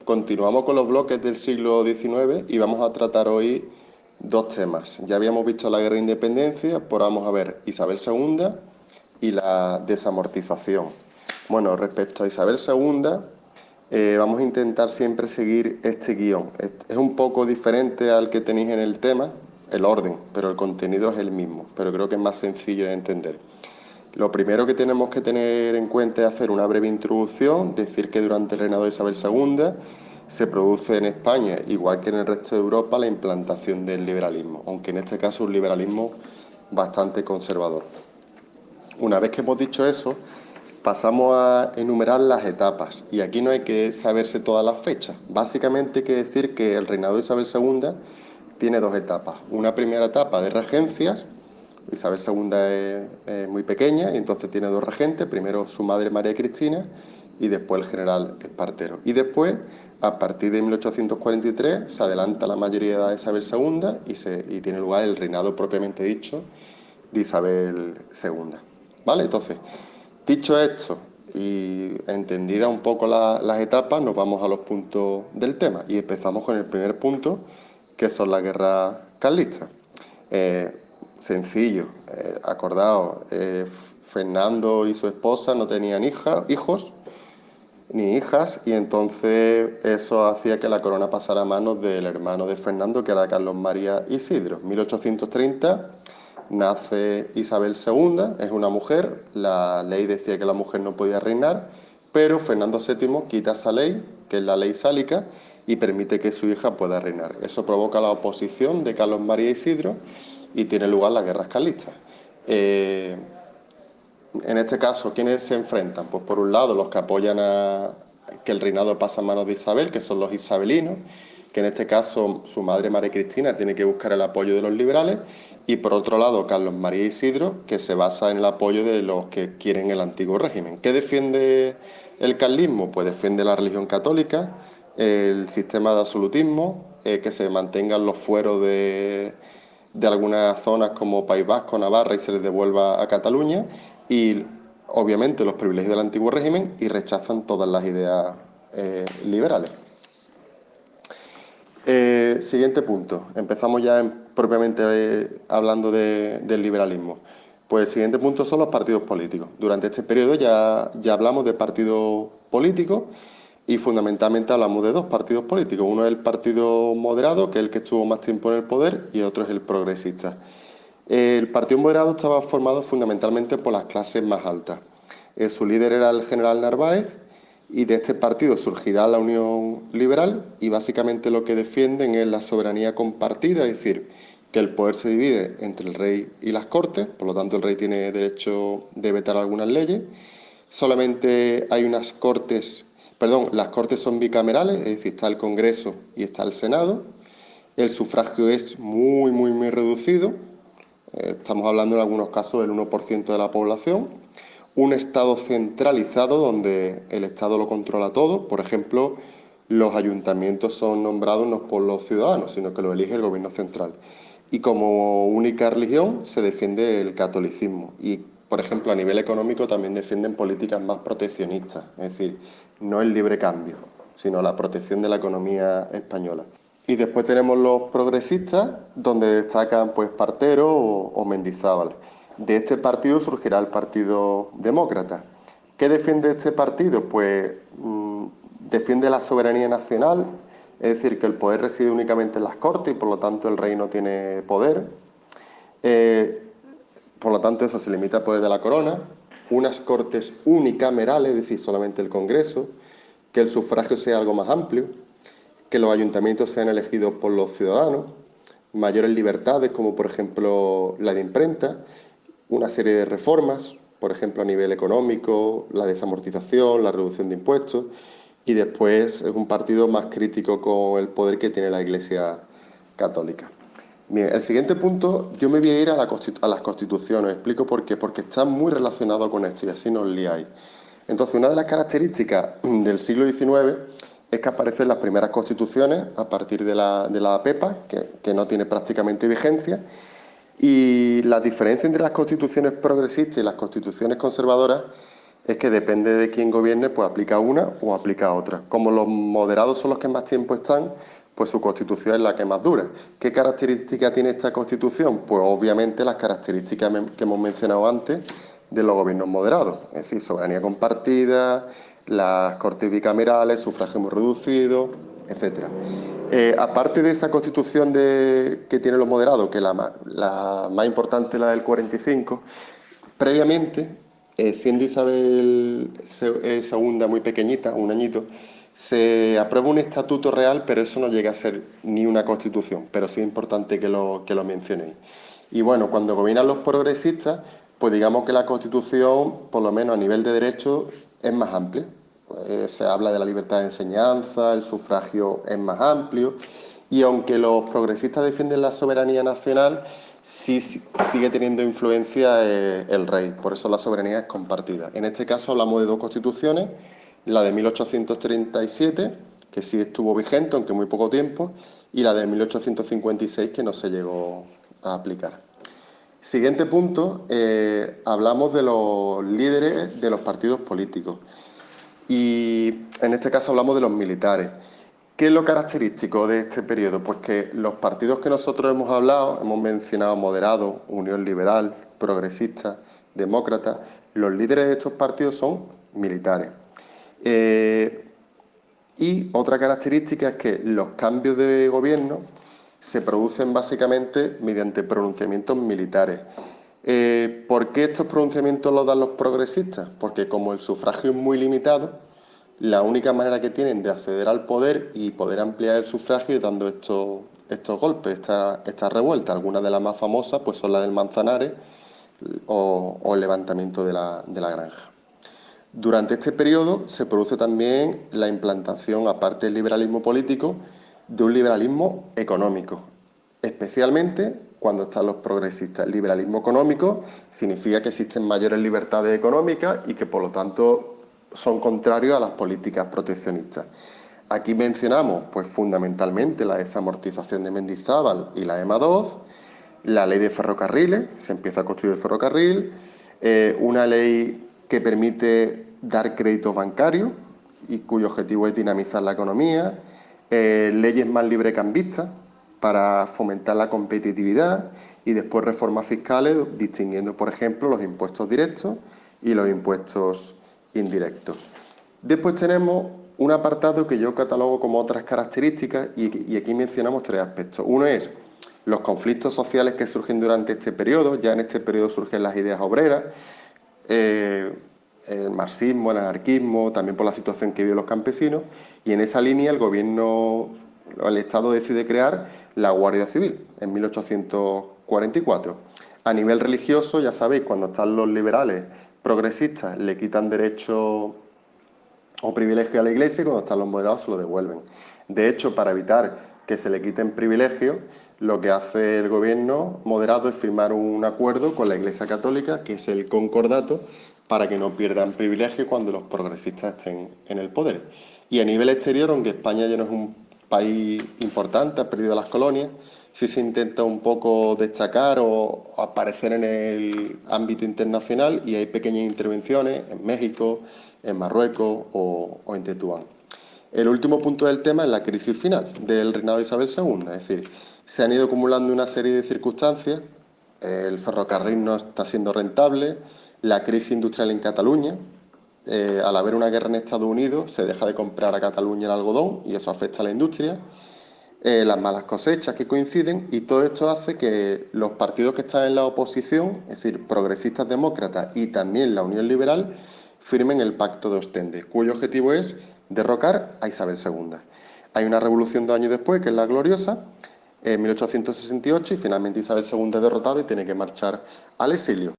Continuamos con los bloques del siglo XIX y vamos a tratar hoy dos temas. Ya habíamos visto la Guerra de Independencia, pues vamos a ver Isabel II y la desamortización. Bueno, respecto a Isabel II, vamos a intentar siempre seguir este guión. Es un poco diferente al que tenéis en el tema, el orden, pero el contenido es el mismo, pero creo que es más sencillo de entender. Lo primero que tenemos que tener en cuenta es hacer una breve introducción, decir que durante el reinado de Isabel II se produce en España, igual que en el resto de Europa, la implantación del liberalismo, aunque en este caso un liberalismo bastante conservador. Una vez que hemos dicho eso, pasamos a enumerar las etapas y aquí no hay que saberse todas las fechas. Básicamente hay que decir que el reinado de Isabel II tiene dos etapas. Una primera etapa de regencias. Isabel II es muy pequeña y entonces tiene dos regentes, primero su madre María Cristina y después el general Espartero. Y después, a partir de 1843, se adelanta la mayoría de edad de Isabel II y tiene lugar el reinado propiamente dicho de Isabel II. ¿Vale? Entonces, dicho esto y entendida un poco las etapas, nos vamos a los puntos del tema y empezamos con el primer punto, que son las guerras carlistas. Eh, Sencillo, acordaos, Fernando y su esposa no tenían hijos ni hijas y entonces eso hacía que la corona pasara a manos del hermano de Fernando, que era Carlos María Isidro. 1830 nace Isabel II, es una mujer, la ley decía que la mujer no podía reinar, pero Fernando VII quita esa ley, que es la ley sálica, y permite que su hija pueda reinar. Eso provoca la oposición de Carlos María Isidro y tiene lugar las guerras carlistas. En este caso, ¿quiénes se enfrentan? Pues por un lado los que apoyan a que el reinado pasa a manos de Isabel, que son los isabelinos, que en este caso su madre María Cristina tiene que buscar el apoyo de los liberales, y por otro lado Carlos María Isidro, que se basa en el apoyo de los que quieren el antiguo régimen. ¿Qué defiende el carlismo? Pues defiende la religión católica, el sistema de absolutismo, que se mantengan los fueros de algunas zonas como País Vasco, Navarra y se les devuelva a Cataluña y obviamente los privilegios del antiguo régimen y rechazan todas las ideas liberales. Siguiente punto. Empezamos ya propiamente hablando del liberalismo. Pues el siguiente punto son los partidos políticos. Durante este periodo ya hablamos de partidos políticos y fundamentalmente hablamos de dos partidos políticos. Uno es el partido moderado, que es el que estuvo más tiempo en el poder, y otro es el progresista. El partido moderado estaba formado fundamentalmente por las clases más altas. Su líder era el general Narváez y de este partido surgirá la Unión Liberal y básicamente lo que defienden es la soberanía compartida, es decir, que el poder se divide entre el rey y las cortes, por lo tanto el rey tiene derecho de vetar algunas leyes. Solamente hay unas cortes, perdón, las cortes son bicamerales, es decir, está el Congreso y está el Senado. El sufragio es muy reducido, estamos hablando en algunos casos del 1% de la población. Un Estado centralizado donde el Estado lo controla todo. Por ejemplo, los ayuntamientos son nombrados no por los ciudadanos, sino que lo elige el gobierno central. Y como única religión se defiende el catolicismo. Y, por ejemplo, a nivel económico también defienden políticas más proteccionistas. Es decir, no el libre cambio, sino la protección de la economía española. Y después tenemos los progresistas, donde destacan pues Partero o Mendizábal. De este partido surgirá el Partido Demócrata. ¿Qué defiende este partido? Pues defiende la soberanía nacional, es decir, que el poder reside únicamente en las Cortes y por lo tanto el rey no tiene poder. Eh, por lo tanto, eso se limita al poder de la corona. Unas Cortes unicamerales, es decir, solamente el Congreso. Que el sufragio sea algo más amplio, que los ayuntamientos sean elegidos por los ciudadanos, mayores libertades como por ejemplo la de imprenta, una serie de reformas, por ejemplo a nivel económico, la desamortización, la reducción de impuestos y después es un partido más crítico con el poder que tiene la Iglesia Católica. Bien, el siguiente punto, yo me voy a ir a las constituciones, os explico por qué, porque está muy relacionado con esto y así no os liáis. Entonces, una de las características del siglo XIX es que aparecen las primeras constituciones a partir de la PEPA, que no tiene prácticamente vigencia, y la diferencia entre las constituciones progresistas y las constituciones conservadoras es que depende de quién gobierne, pues aplica una o aplica otra. Como los moderados son los que más tiempo están, pues su constitución es la que más dura. ¿Qué características tiene esta constitución? Pues obviamente las características que hemos mencionado antes de los gobiernos moderados, es decir, soberanía compartida, las cortes bicamerales, sufragio muy reducido, etcétera. Aparte de esa constitución que tienen los moderados, que la más importante es la del 45, previamente, siendo Isabel II muy pequeñita, un añito, se aprueba un estatuto real, pero eso no llega a ser ni una constitución, pero sí es importante que lo mencionéis. Y bueno, cuando gobiernan los progresistas, pues digamos que la constitución, por lo menos a nivel de derechos, es más amplia. Se habla de la libertad de enseñanza, el sufragio es más amplio, y aunque los progresistas defienden la soberanía nacional, sí sigue teniendo influencia el rey, por eso la soberanía es compartida. En este caso hablamos de dos constituciones, la de 1837, que sí estuvo vigente, aunque muy poco tiempo, y la de 1856, que no se llegó a aplicar. Siguiente punto, hablamos de los líderes de los partidos políticos. Y en este caso hablamos de los militares. ¿Qué es lo característico de este periodo? Pues que los partidos que nosotros hemos hablado, hemos mencionado moderados, Unión Liberal, Progresista, Demócrata, los líderes de estos partidos son militares. Y otra característica es que los cambios de gobierno se producen básicamente mediante pronunciamientos militares. ¿Por qué estos pronunciamientos los dan los progresistas? Porque como el sufragio es muy limitado, la única manera que tienen de acceder al poder y poder ampliar el sufragio es dando estos golpes, estas revueltas. Algunas de las más famosas pues son las del Manzanares o el levantamiento de la Granja. Durante este periodo se produce también la implantación, aparte del liberalismo político, de un liberalismo económico, especialmente cuando están los progresistas. El liberalismo económico significa que existen mayores libertades económicas y que por lo tanto son contrarios a las políticas proteccionistas. Aquí mencionamos pues fundamentalmente la desamortización de Mendizábal y la EMA II, la ley de ferrocarriles, se empieza a construir el ferrocarril, una ley que permite dar créditos bancarios y cuyo objetivo es dinamizar la economía, leyes más librecambistas para fomentar la competitividad y después reformas fiscales distinguiendo, por ejemplo, los impuestos directos y los impuestos indirectos. Después tenemos un apartado que yo catalogo como otras características y aquí mencionamos tres aspectos. Uno es los conflictos sociales que surgen durante este periodo. Ya en este periodo surgen las ideas obreras, el marxismo, el anarquismo, también por la situación que viven los campesinos, y en esa línea el Estado decide crear la Guardia Civil en 1844. A nivel religioso, ya sabéis, cuando están los liberales progresistas le quitan derechos o privilegios a la Iglesia y cuando están los moderados se lo devuelven. De hecho, para evitar que se le quiten privilegios, lo que hace el gobierno moderado es firmar un acuerdo con la Iglesia Católica, que es el concordato, para que no pierdan privilegios cuando los progresistas estén en el poder. Y a nivel exterior, aunque España ya no es un país importante, ha perdido las colonias, sí se intenta un poco destacar o aparecer en el ámbito internacional y hay pequeñas intervenciones en México, en Marruecos o en Tetuán. El último punto del tema es la crisis final del reinado de Isabel II, es decir, se han ido acumulando una serie de circunstancias, el ferrocarril no está siendo rentable, la crisis industrial en Cataluña, al haber una guerra en Estados Unidos se deja de comprar a Cataluña el algodón y eso afecta a la industria, las malas cosechas que coinciden y todo esto hace que los partidos que están en la oposición, es decir, progresistas demócratas y también la Unión Liberal, firmen el Pacto de Ostende, cuyo objetivo es derrocar a Isabel II. Hay una revolución 2 años después, que es la Gloriosa, en 1868, y finalmente Isabel II es derrotada y tiene que marchar al exilio.